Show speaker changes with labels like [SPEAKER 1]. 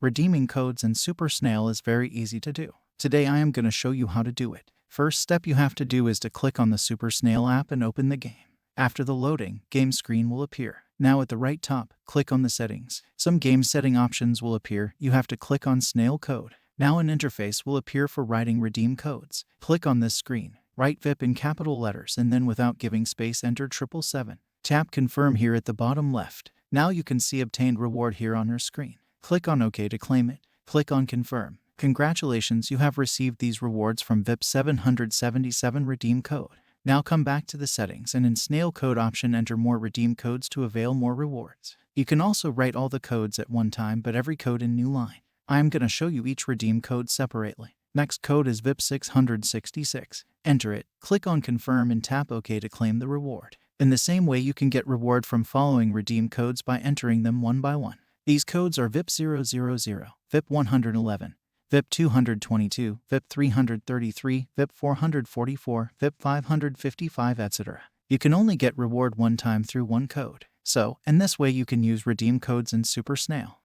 [SPEAKER 1] Redeeming codes in Super Snail is very easy to do. Today I am going to show you how to do it. First step you have to do is to click on the Super Snail app and open the game. After the loading, game screen will appear. Now at the right top, click on the settings. Some game setting options will appear. You have to click on Snail Code. Now an interface will appear for writing redeem codes. Click on this screen. Write VIP in capital letters and then without giving space enter 777. Tap confirm here at the bottom left. Now you can see obtained reward here on your screen. Click on OK to claim it. Click on confirm. Congratulations, you have received these rewards from VIP 777 redeem code. Now come back to the settings and in Snail Code option enter more redeem codes to avail more rewards. You can also write all the codes at one time but every code in new line. I am going to show you each redeem code separately. Next code is VIP 666. Enter it, click on confirm and tap OK to claim the reward. In the same way you can get reward from following redeem codes by entering them one by one. These codes are VIP 000, VIP 111, VIP 222, VIP 333, VIP 444, VIP 555, etc. You can only get reward one time through one code. So, in this way you can use redeem codes in Super Snail.